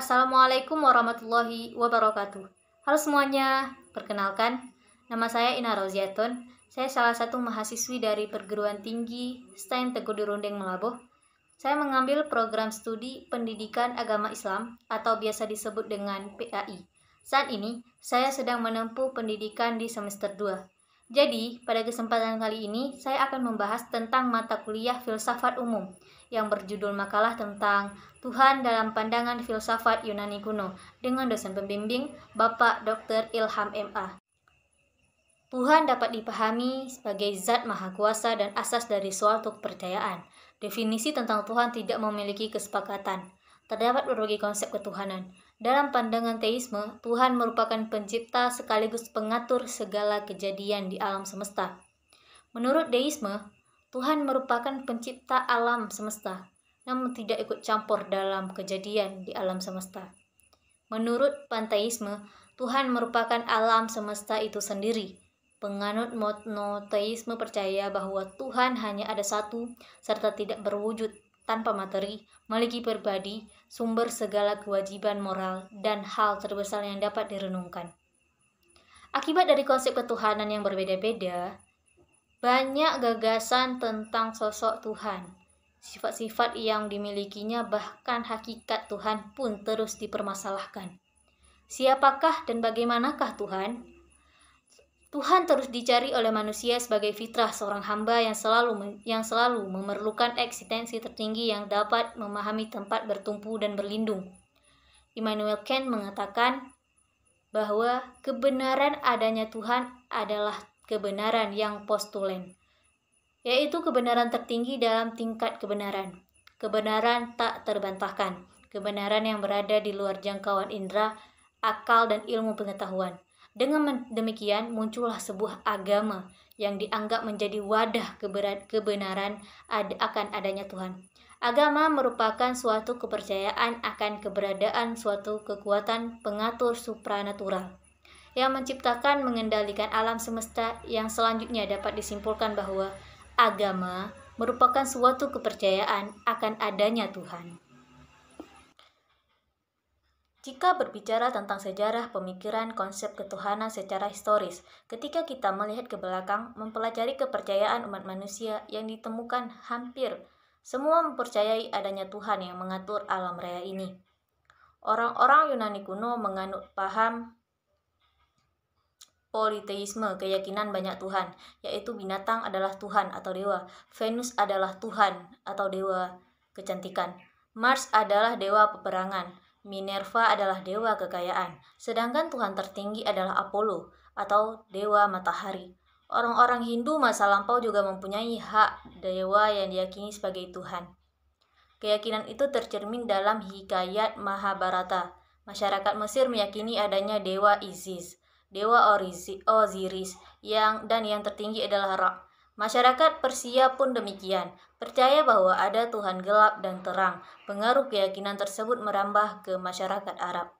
Assalamualaikum warahmatullahi wabarakatuh. Halo semuanya, perkenalkan, nama saya Ina Roziatun. Saya salah satu mahasiswi dari Perguruan Tinggi STAN Teguh Dirundeng Melabuh. Saya mengambil program studi Pendidikan Agama Islam atau biasa disebut dengan PAI. Saat ini, saya sedang menempuh pendidikan di semester 2. Jadi, pada kesempatan kali ini, saya akan membahas tentang mata kuliah Filsafat Umum yang berjudul makalah tentang Tuhan dalam Pandangan Filsafat Yunani Kuno dengan dosen pembimbing Bapak Dr. Ilham MA. Tuhan dapat dipahami sebagai zat maha kuasa dan asas dari suatu kepercayaan. Definisi tentang Tuhan tidak memiliki kesepakatan. Terdapat berbagai konsep ketuhanan. Dalam pandangan teisme, Tuhan merupakan pencipta sekaligus pengatur segala kejadian di alam semesta. Menurut deisme, Tuhan merupakan pencipta alam semesta, namun tidak ikut campur dalam kejadian di alam semesta. Menurut panteisme, Tuhan merupakan alam semesta itu sendiri. Penganut monoteisme percaya bahwa Tuhan hanya ada satu, serta tidak berwujud tanpa materi, memiliki pribadi, sumber segala kewajiban moral, dan hal terbesar yang dapat direnungkan. Akibat dari konsep ketuhanan yang berbeda-beda, banyak gagasan tentang sosok Tuhan. Sifat-sifat yang dimilikinya bahkan hakikat Tuhan pun terus dipermasalahkan. Siapakah dan bagaimanakah Tuhan? Tuhan terus dicari oleh manusia sebagai fitrah seorang hamba yang selalu memerlukan eksistensi tertinggi yang dapat memahami tempat bertumpu dan berlindung. Immanuel Kant mengatakan bahwa kebenaran adanya Tuhan adalah kebenaran yang postulen, yaitu kebenaran tertinggi dalam tingkat kebenaran. Kebenaran tak terbantahkan, kebenaran yang berada di luar jangkauan indera, akal, dan ilmu pengetahuan. Dengan demikian muncullah sebuah agama yang dianggap menjadi wadah kebenaran akan adanya Tuhan. Agama merupakan suatu kepercayaan akan keberadaan suatu kekuatan pengatur supranatural yang menciptakan mengendalikan alam semesta, yang selanjutnya dapat disimpulkan bahwa agama merupakan suatu kepercayaan akan adanya Tuhan. Jika berbicara tentang sejarah pemikiran konsep ketuhanan secara historis, ketika kita melihat ke belakang, mempelajari kepercayaan umat manusia yang ditemukan hampir semua mempercayai adanya Tuhan yang mengatur alam raya ini. Orang-orang Yunani kuno menganut paham politeisme, keyakinan banyak Tuhan, yaitu binatang adalah Tuhan atau dewa, Venus adalah Tuhan atau dewa kecantikan, Mars adalah dewa peperangan, Minerva adalah dewa kekayaan, sedangkan Tuhan tertinggi adalah Apollo atau dewa matahari. Orang-orang Hindu masa lampau juga mempunyai hak dewa yang diyakini sebagai Tuhan. Keyakinan itu tercermin dalam Hikayat Mahabharata. Masyarakat Mesir meyakini adanya dewa Isis, dewa Osiris, yang tertinggi adalah Ra. Masyarakat Persia pun demikian, percaya bahwa ada Tuhan gelap dan terang. Pengaruh keyakinan tersebut merambah ke masyarakat Arab.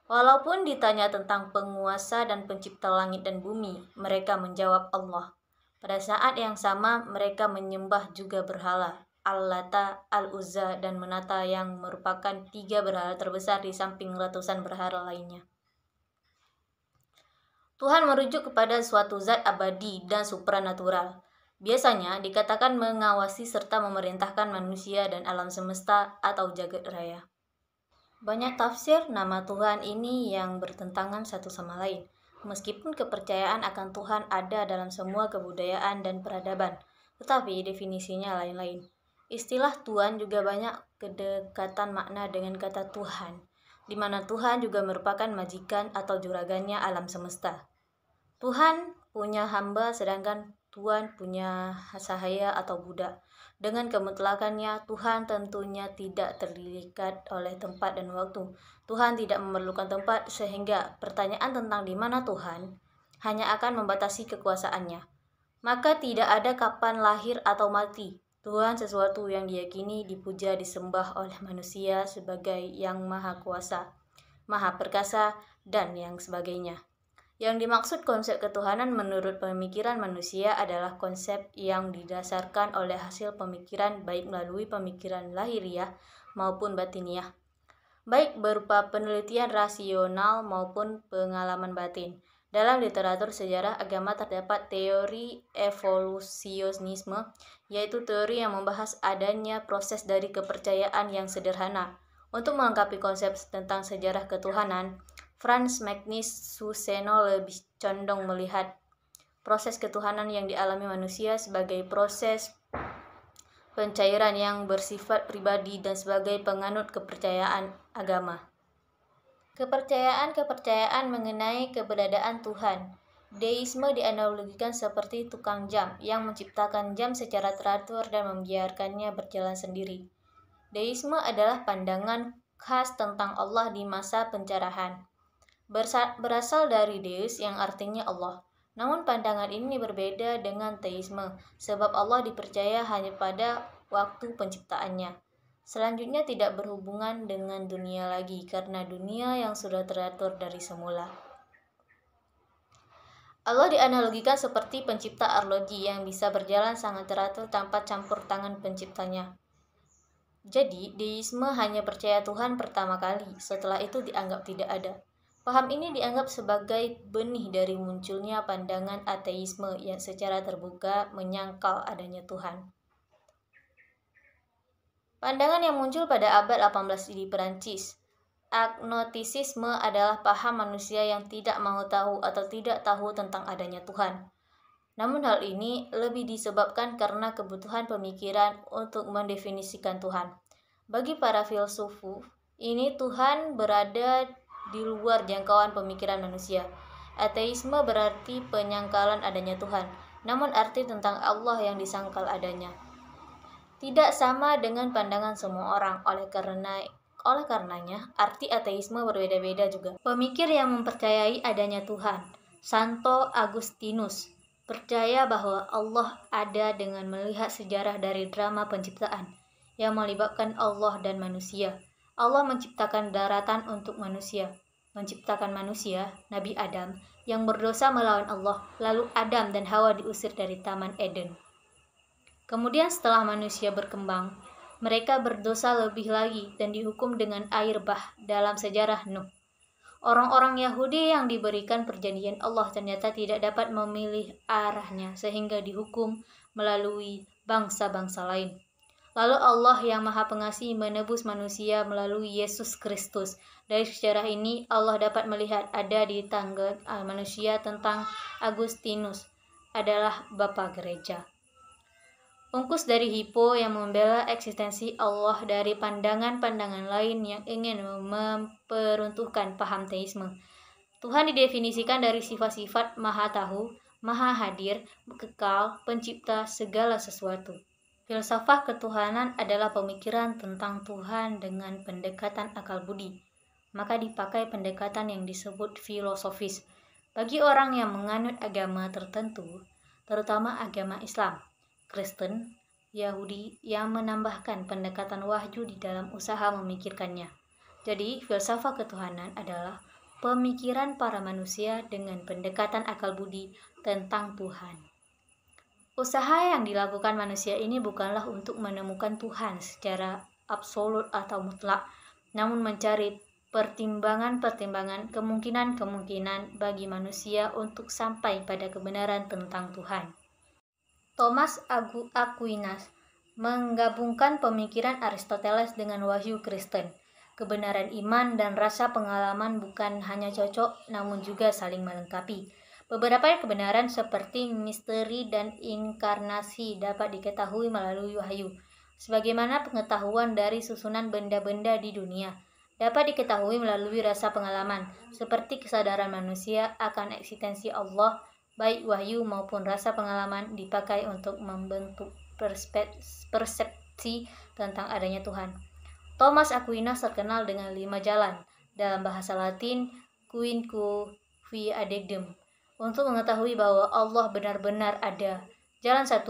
Walaupun ditanya tentang penguasa dan pencipta langit dan bumi, mereka menjawab Allah. Pada saat yang sama, mereka menyembah juga berhala, Al-Lata, Al-Uzza, dan Manata, yang merupakan 3 berhala terbesar di samping ratusan berhala lainnya. Tuhan merujuk kepada suatu zat abadi dan supranatural. Biasanya dikatakan mengawasi serta memerintahkan manusia dan alam semesta atau jagat raya. Banyak tafsir nama Tuhan ini yang bertentangan satu sama lain. Meskipun kepercayaan akan Tuhan ada dalam semua kebudayaan dan peradaban, tetapi definisinya lain-lain. Istilah Tuhan juga banyak kedekatan makna dengan kata Tuhan, di mana Tuhan juga merupakan majikan atau juragannya alam semesta. Tuhan punya hamba sedangkan Tuhan punya sahaya atau budak. Dengan kemutlakannya, Tuhan tentunya tidak terikat oleh tempat dan waktu. Tuhan tidak memerlukan tempat, sehingga pertanyaan tentang di mana Tuhan hanya akan membatasi kekuasaannya. Maka tidak ada kapan lahir atau mati. Tuhan sesuatu yang diyakini, dipuja, disembah oleh manusia sebagai yang maha kuasa, maha perkasa, dan yang sebagainya. Yang dimaksud konsep ketuhanan menurut pemikiran manusia adalah konsep yang didasarkan oleh hasil pemikiran baik melalui pemikiran lahiriah maupun batiniah, baik berupa penelitian rasional maupun pengalaman batin. Dalam literatur sejarah agama terdapat teori evolusionisme, yaitu teori yang membahas adanya proses dari kepercayaan yang sederhana. Untuk melengkapi konsep tentang sejarah ketuhanan, Franz Magnus Suseno lebih condong melihat proses ketuhanan yang dialami manusia sebagai proses pencairan yang bersifat pribadi dan sebagai penganut kepercayaan agama. Kepercayaan mengenai keberadaan Tuhan. Deisme dianalogikan seperti tukang jam yang menciptakan jam secara teratur dan membiarkannya berjalan sendiri. Deisme adalah pandangan khas tentang Allah di masa pencerahan. Berasal dari Deus yang artinya Allah. Namun pandangan ini berbeda dengan teisme, sebab Allah dipercaya hanya pada waktu penciptaannya. Selanjutnya tidak berhubungan dengan dunia lagi, karena dunia yang sudah teratur dari semula. Allah dianalogikan seperti pencipta arloji yang bisa berjalan sangat teratur tanpa campur tangan penciptanya. Jadi, deisme hanya percaya Tuhan pertama kali, setelah itu dianggap tidak ada. Paham ini dianggap sebagai benih dari munculnya pandangan ateisme yang secara terbuka menyangkal adanya Tuhan. Pandangan yang muncul pada abad 18 di Perancis. Agnostisisme adalah paham manusia yang tidak mau tahu atau tidak tahu tentang adanya Tuhan. Namun hal ini lebih disebabkan karena kebutuhan pemikiran untuk mendefinisikan Tuhan. Bagi para filsuf, ini Tuhan berada di luar jangkauan pemikiran manusia. Ateisme berarti penyangkalan adanya Tuhan, namun arti tentang Allah yang disangkal adanya tidak sama dengan pandangan semua orang. Oleh karenanya, arti ateisme berbeda-beda juga. Pemikir yang mempercayai adanya Tuhan, Santo Agustinus, percaya bahwa Allah ada dengan melihat sejarah dari drama penciptaan yang melibatkan Allah dan manusia. Allah menciptakan daratan untuk manusia, menciptakan manusia, Nabi Adam, yang berdosa melawan Allah, lalu Adam dan Hawa diusir dari Taman Eden. Kemudian setelah manusia berkembang, mereka berdosa lebih lagi dan dihukum dengan air bah dalam sejarah Nuh. Orang-orang Yahudi yang diberikan perjanjian Allah ternyata tidak dapat memilih arahnya sehingga dihukum melalui bangsa-bangsa lain. Lalu Allah yang Maha Pengasih menebus manusia melalui Yesus Kristus. Dari sejarah ini Allah dapat melihat ada di tangga manusia tentang Agustinus adalah Bapa Gereja. Ungkus dari Hippo yang membela eksistensi Allah dari pandangan-pandangan lain yang ingin memperuntuhkan paham teisme. Tuhan didefinisikan dari sifat-sifat maha tahu, maha hadir, kekal, pencipta segala sesuatu. Filsafat ketuhanan adalah pemikiran tentang Tuhan dengan pendekatan akal budi. Maka dipakai pendekatan yang disebut filosofis. Bagi orang yang menganut agama tertentu, terutama agama Islam, Kristen, Yahudi yang menambahkan pendekatan wahyu di dalam usaha memikirkannya. Jadi, filsafat ketuhanan adalah pemikiran para manusia dengan pendekatan akal budi tentang Tuhan. Usaha yang dilakukan manusia ini bukanlah untuk menemukan Tuhan secara absolut atau mutlak, namun mencari pertimbangan-pertimbangan, kemungkinan-kemungkinan bagi manusia untuk sampai pada kebenaran tentang Tuhan. Thomas Aquinas menggabungkan pemikiran Aristoteles dengan wahyu Kristen. Kebenaran iman dan rasa pengalaman bukan hanya cocok, namun juga saling melengkapi. Beberapa kebenaran seperti misteri dan inkarnasi dapat diketahui melalui wahyu, sebagaimana pengetahuan dari susunan benda-benda di dunia dapat diketahui melalui rasa pengalaman, seperti kesadaran manusia akan eksistensi Allah. Baik wahyu maupun rasa pengalaman dipakai untuk membentuk persepsi tentang adanya Tuhan. Thomas Aquinas terkenal dengan 5 jalan, dalam bahasa Latin quinque viadem, untuk mengetahui bahwa Allah benar-benar ada. Jalan 1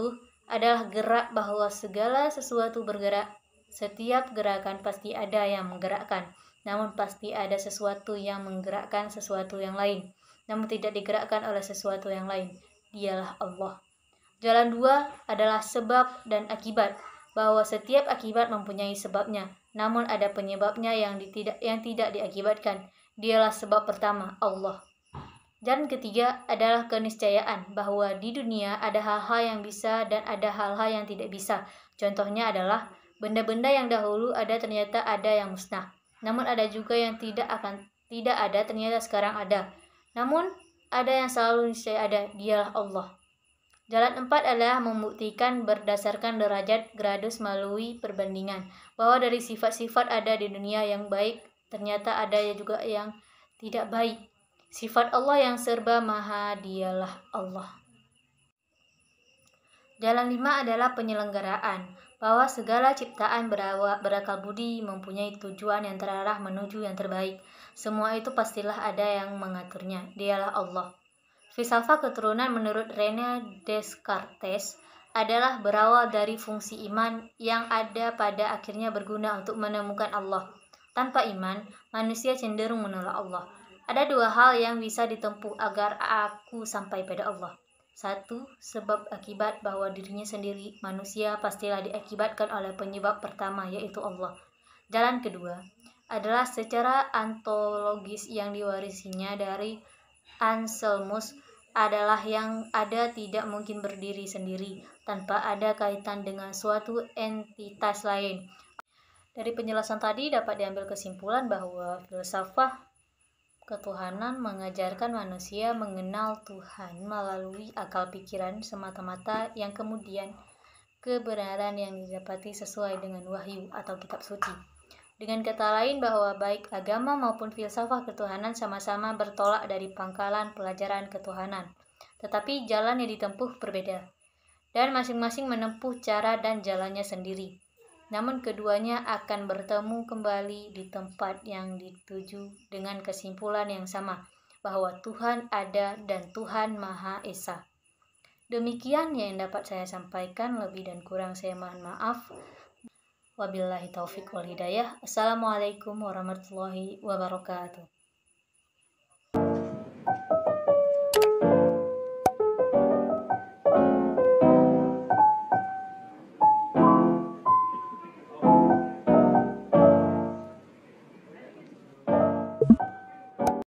adalah gerak, bahwa segala sesuatu bergerak. Setiap gerakan pasti ada yang menggerakkan, namun pasti ada sesuatu yang menggerakkan sesuatu yang lain, namun tidak digerakkan oleh sesuatu yang lain. Dialah Allah. Jalan 2 adalah sebab dan akibat, bahwa setiap akibat mempunyai sebabnya, namun ada penyebabnya yang tidak diakibatkan. Dialah sebab pertama, Allah. Jalan ketiga adalah keniscayaan, bahwa di dunia ada hal-hal yang bisa dan ada hal-hal yang tidak bisa. Contohnya adalah benda-benda yang dahulu ada ternyata ada yang musnah, namun ada juga yang tidak ada ternyata sekarang ada, namun ada yang selalu niscaya ada. Dialah Allah. Jalan 4 adalah membuktikan berdasarkan derajat gradus melalui perbandingan, bahwa dari sifat-sifat ada di dunia yang baik ternyata ada juga yang tidak baik. Sifat Allah yang serba maha, dialah Allah. Jalan 5 adalah penyelenggaraan, bahwa segala ciptaan berakal budi mempunyai tujuan yang terarah menuju yang terbaik. Semua itu pastilah ada yang mengaturnya. Dialah Allah. Filsafat keturunan menurut René Descartes adalah berawal dari fungsi iman yang ada pada akhirnya berguna untuk menemukan Allah. Tanpa iman, manusia cenderung menolak Allah. Ada 2 hal yang bisa ditempuh agar aku sampai pada Allah. 1. Sebab akibat, bahwa dirinya sendiri, manusia, pastilah diakibatkan oleh penyebab pertama, yaitu Allah. Jalan kedua adalah secara ontologis yang diwarisinya dari Anselmus, adalah yang ada tidak mungkin berdiri sendiri tanpa ada kaitan dengan suatu entitas lain. Dari penjelasan tadi dapat diambil kesimpulan bahwa filsafat ketuhanan mengajarkan manusia mengenal Tuhan melalui akal pikiran semata-mata, yang kemudian kebenaran yang didapati sesuai dengan wahyu atau kitab suci. Dengan kata lain, bahwa baik agama maupun filsafat ketuhanan sama-sama bertolak dari pangkalan pelajaran ketuhanan, tetapi jalan yang ditempuh berbeda, dan masing-masing menempuh cara dan jalannya sendiri. Namun keduanya akan bertemu kembali di tempat yang dituju dengan kesimpulan yang sama, bahwa Tuhan ada dan Tuhan Maha Esa. Demikian yang dapat saya sampaikan, lebih dan kurang saya mohon maaf. Wabillahi taufik wal hidayah. Assalamualaikum warahmatullahi wabarakatuh.